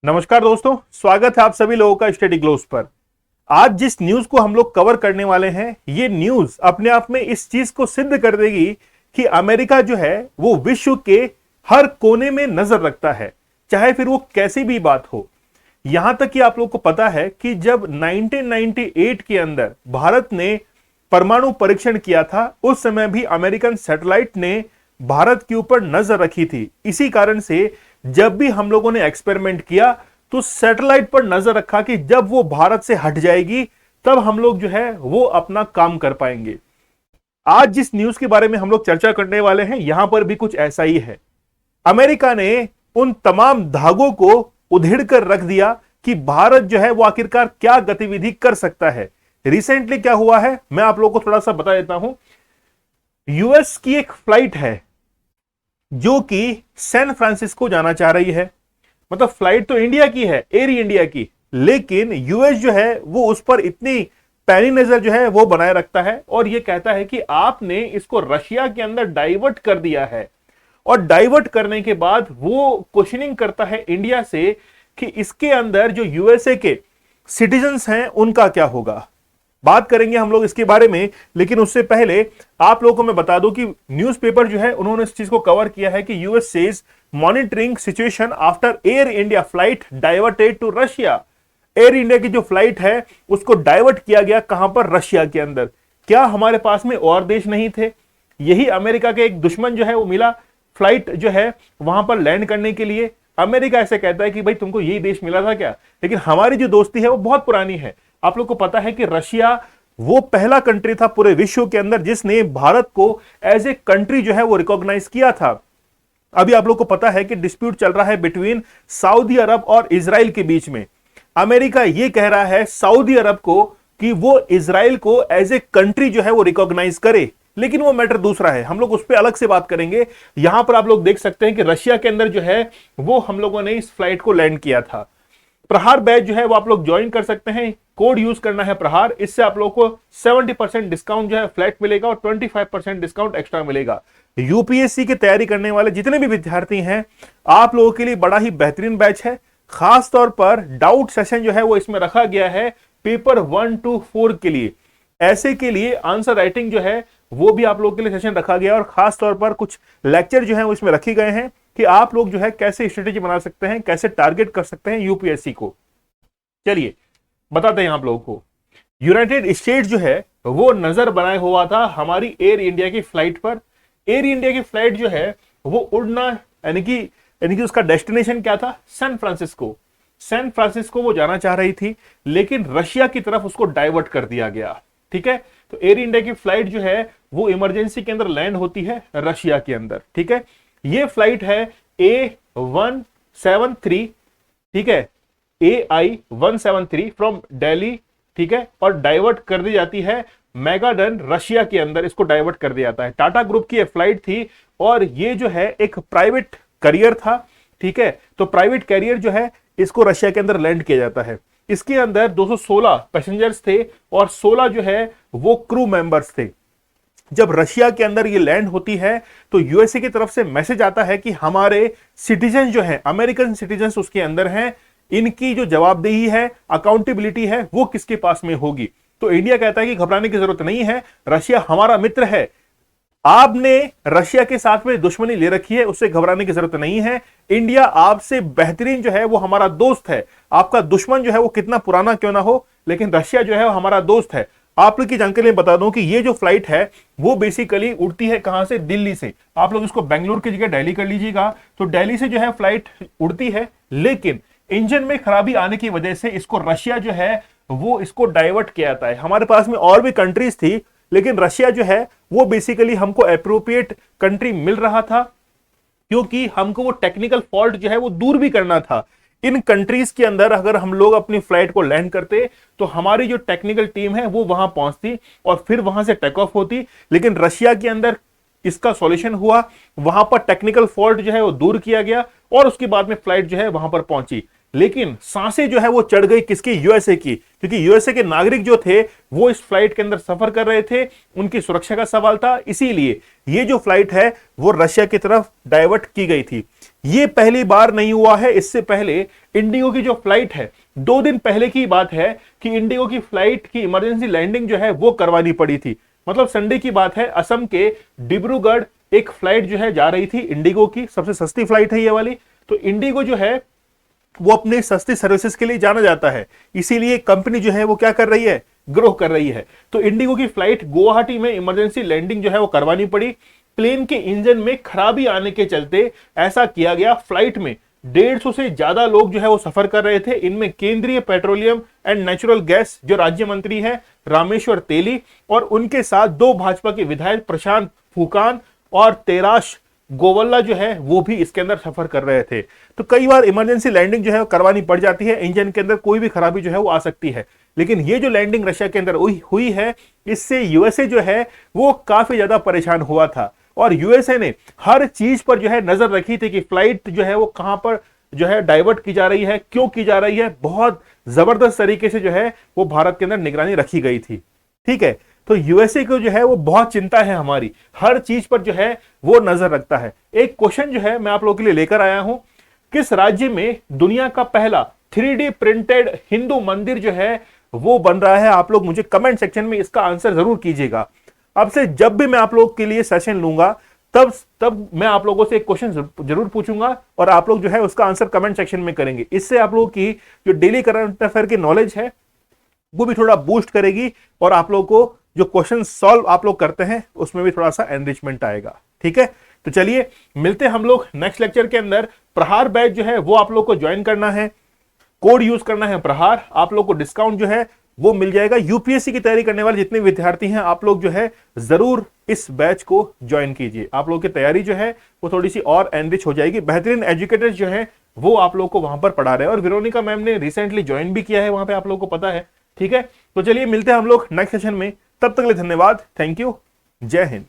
नमस्कार दोस्तों, स्वागत है आप सभी लोगों का स्टडी ग्लोब्स पर। आज जिस न्यूज को हम लोग कवर करने वाले हैं, ये न्यूज अपने आप में इस चीज को सिद्ध कर देगी कि अमेरिका जो है वो विश्व के हर कोने में नजर रखता है, चाहे फिर वो कैसी भी बात हो। यहां तक कि आप लोग को पता है कि जब 1998 के अंदर भारत ने परमाणु परीक्षण किया था, उस समय भी अमेरिकन सैटेलाइट ने भारत के ऊपर नजर रखी थी। इसी कारण से जब भी हम लोगों ने एक्सपेरिमेंट किया तो सैटेलाइट पर नजर रखा कि जब वो भारत से हट जाएगी तब हम लोग जो है वो अपना काम कर पाएंगे। आज जिस न्यूज के बारे में हम लोग चर्चा करने वाले हैं, यहां पर भी कुछ ऐसा ही है। अमेरिका ने उन तमाम धागों को उधेड़ कर रख दिया कि भारत जो है वो आखिरकार क्या गतिविधि कर सकता है। रिसेंटली क्या हुआ है, मैं आप लोगों को थोड़ा सा बता देता हूं। यूएस की एक फ्लाइट है जो कि सैन फ्रांसिस्को जाना चाह रही है। मतलब फ्लाइट तो इंडिया की है, एयर इंडिया की, लेकिन यूएस जो है वो उस पर इतनी पैनी नजर जो है वो बनाए रखता है और ये कहता है कि आपने इसको रशिया के अंदर डाइवर्ट कर दिया है। और डाइवर्ट करने के बाद वो क्वेश्चनिंग करता है इंडिया से कि इसके अंदर जो यूएसए के सिटीजन्स हैं उनका क्या होगा। बात करेंगे हम लोग इसके बारे में, लेकिन उससे पहले आप लोगों को मैं बता दूं कि न्यूज़पेपर जो है उन्होंने इस चीज को कवर किया है कि US says monitoring situation after Air India flight diverted to Russia. Air India की जो फ्लाइट है उसको डाइवर्ट किया गया, कहां पर? रशिया के अंदर। क्या हमारे पास में और देश नहीं थे? यही अमेरिका के एक दुश्मन जो है वो मिला फ्लाइट जो है वहां पर लैंड करने के लिए। अमेरिका ऐसे कहता है कि भाई तुमको यही देश मिला था क्या? लेकिन हमारी जो दोस्ती है वो बहुत पुरानी है। आप लोग को पता है कि रशिया वो पहला कंट्री था पूरे विश्व के अंदर जिसने भारत को एज ए कंट्री जो है वो रिकॉग्नाइज किया था। अभी आप लोग को पता है कि डिस्प्यूट चल रहा है बिटवीन सऊदी अरब और इजराइल के बीच में। अमेरिका ये कह रहा है सऊदी अरब को कि वो इजराइल को एज ए कंट्री जो है वो रिकॉग्नाइज करे, लेकिन वो मैटर दूसरा है, हम लोग उस पर अलग से बात करेंगे। यहां पर आप लोग देख सकते हैं कि रशिया के अंदर जो है वो हम लोगों ने इस फ्लाइट को लैंड किया था। प्रहार बैच जो है वो आप लोग ज्वाइन कर सकते हैं, कोड यूज करना है प्रहार। इससे आप लोगों को 70% डिस्काउंट जो है फ्लैट मिलेगा और 25% डिस्काउंट एक्स्ट्रा मिलेगा। यूपीएससी की तैयारी करने वाले जितने भी विद्यार्थी हैं, आप लोगों के लिए बड़ा ही बेहतरीन बैच है। खास तौर पर डाउट सेशन जो है वो इसमें रखा गया है पेपर 1 to 4 के लिए। ऐसे के लिए आंसर राइटिंग जो है वो भी आप लोगों के लिए सेशन रखा गया और खास तौर पर कुछ लेक्चर जो है वो इसमें रखे गए हैं कि आप लोग जो है कैसे स्ट्रेटेजी बना सकते हैं, कैसे टारगेट कर सकते हैं यूपीएससी को। चलिए बताते हैं आप लोगों को। यूनाइटेड स्टेट जो है वो नजर बनाए हुआ था हमारी एयर इंडिया की फ्लाइट पर। एयर इंडिया की फ्लाइट जो है वो उड़ना यानी कि उसका डेस्टिनेशन क्या था? San Francisco. सैन फ्रांसिस्को वो जाना चाह रही थी, लेकिन रशिया की तरफ उसको डाइवर्ट कर दिया गया। ठीक है, तो एयर इंडिया की फ्लाइट जो है वो इमरजेंसी के अंदर लैंड होती है रशिया के अंदर। ठीक है, ये फ्लाइट है A173, ठीक है, AI-173 फ्रॉम दिल्ली। ठीक है, और डाइवर्ट कर दी जाती है मैगाडन रशिया के अंदर, इसको डाइवर्ट कर दिया जाता है। टाटा ग्रुप की फ्लाइट थी और ये जो है एक प्राइवेट कैरियर था। ठीक है, तो प्राइवेट कैरियर जो है इसको रशिया के अंदर लैंड किया जाता है। इसके अंदर 216 पैसेंजर्स थे और 16 जो है वो क्रू मेंबर्स थे। जब रशिया के अंदर ये लैंड होती है तो यूएसए की तरफ से मैसेज आता है कि हमारे सिटीजन जो हैं, अमेरिकन सिटीजन उसके अंदर हैं, इनकी जो जवाबदेही है, अकाउंटेबिलिटी है, वो किसके पास में होगी। तो इंडिया कहता है कि घबराने की जरूरत नहीं है, रशिया हमारा मित्र है। आपने रशिया के साथ में दुश्मनी ले रखी है, उससे घबराने की जरूरत नहीं है। इंडिया आपसे बेहतरीन जो है वो हमारा दोस्त है। आपका दुश्मन जो है वो कितना पुराना क्यों ना हो, लेकिन रशिया जो है वो हमारा दोस्त है। आप लोग की जानकारी बता दूं कि ये जो फ्लाइट है वो बेसिकली उड़ती है कहां से? दिल्ली से। आप लोग इसको बेंगलुरु की जगह दिल्ली कर लीजिएगा। तो दिल्ली से जो है फ्लाइट उड़ती है, लेकिन इंजन में खराबी आने की वजह से इसको रशिया जो है वो इसको डाइवर्ट किया जाता है। हमारे पास में और भी कंट्रीज थी, लेकिन रशिया जो है वो बेसिकली हमको अप्रोप्रिएट कंट्री मिल रहा था, क्योंकि हमको वो टेक्निकल फॉल्ट जो है वो दूर भी करना था। इन कंट्रीज के अंदर अगर हम लोग अपनी फ्लाइट को लैंड करते तो हमारी जो टेक्निकल टीम है वो वहां पहुंचती और फिर वहां से टेक ऑफ होती। लेकिन रशिया के अंदर इसका सॉल्यूशन हुआ, वहां पर टेक्निकल फॉल्ट जो है वो दूर किया गया और उसके बाद में फ्लाइट जो है वहां पर पहुंची। लेकिन सांसें जो है वो चढ़ गई किसकी? यूएसए की, क्योंकि यूएसए के नागरिक जो थे वो इस फ्लाइट के अंदर सफर कर रहे थे, उनकी सुरक्षा का सवाल था, इसीलिए ये जो फ्लाइट है वो रशिया की तरफ डाइवर्ट की गई थी। ये पहली बार नहीं हुआ है। इससे पहले इंडिगो की जो फ्लाइट है, 2 दिन पहले की बात है कि इंडिगो की फ्लाइट की इमरजेंसी लैंडिंग जो है वो करवानी पड़ी थी। मतलब संडे की बात है, असम के डिब्रूगढ़ एक फ्लाइट जो है जा रही थी इंडिगो की, सबसे सस्ती फ्लाइट है ये वाली। तो इंडिगो जो है वो अपने सस्ती सर्विसेज के लिए जाना जाता है, इसीलिए कंपनी जो है वो क्या कर रही है, ग्रो कर रही है। तो इंडिगो की फ्लाइट गुवाहाटी में इमरजेंसी लैंडिंग जो है वो करवानी पड़ी। प्लेन के इंजन में खराबी आने के चलते ऐसा किया गया। फ्लाइट में 150 से ज्यादा लोग जो है वो सफर कर रहे थे। इनमें केंद्रीय पेट्रोलियम एंड नेचुरल गैस जो राज्य मंत्री है रामेश्वर तेली, और उनके साथ 2 भाजपा के विधायक प्रशांत फूकान और तेराश गोवल्ला जो है वो भी इसके अंदर सफर कर रहे थे। तो कई बार इमरजेंसी लैंडिंग जो है करवानी पड़ जाती है, इंजन के अंदर कोई भी खराबी जो है वो आ सकती है। लेकिन ये जो लैंडिंग रशिया के अंदर हुई है, इससे यूएसए जो है वो काफी ज्यादा परेशान हुआ था। और यूएसए ने हर चीज पर जो है नजर रखी थी कि फ्लाइट जो है वो कहां पर जो है डाइवर्ट की जा रही है, क्यों की जा रही है। बहुत जबरदस्त तरीके से जो है वो भारत के अंदर निगरानी रखी गई थी। ठीक है, तो यूएसए को जो है वो बहुत चिंता है हमारी, हर चीज पर जो है वो नजर रखता है। एक क्वेश्चन जो है मैं आप लोगों के लिए लेकर आया हूं, किस राज्य में दुनिया का पहला 3D प्रिंटेड हिंदू मंदिर जो है वो बन रहा है? आप लोग मुझे कमेंट सेक्शन में इसका आंसर जरूर कीजिएगा। अब से जब भी मैं आप लोग के लिए सेशन लूंगा तब मैं आप लोगों से एक क्वेश्चन जरूर पूछूंगा और आप लोग जो है उसका आंसर कमेंट सेक्शन में करेंगे। इससे आप लोगों की जो डेली करंट अफेयर की नॉलेज है वो भी थोड़ा बूस्ट करेगी और आप लोगों को जो क्वेश्चन सॉल्व आप लोग करते हैं उसमें भी थोड़ा सा एनरिचमेंट आएगा। ठीक है, तो चलिए मिलते हैं हम लोग नेक्स्ट लेक्चर के अंदर। प्रहार बैच जो है वो आप लोग को ज्वाइन करना है, कोड यूज करना है प्रहार, आप लोग को डिस्काउंट जो है वो मिल जाएगा। यूपीएससी की तैयारी करने वाले जितने विद्यार्थी हैं आप लोग जो है जरूर इस बैच को ज्वाइन कीजिए। आप लोग की तैयारी जो है वो थोड़ी सी और एनरिच हो जाएगी। बेहतरीन एजुकेटर्स जो है वो आप लोग को वहां पर पढ़ा रहे हैं और वेरोनिका मैम ने रिसेंटली ज्वाइन भी किया है वहां पे, आप लोग को पता है। ठीक है, तो चलिए मिलते हैं हम लोग नेक्स्ट सेशन में, तब तक के लिए धन्यवाद, थैंक यू, जय हिंद।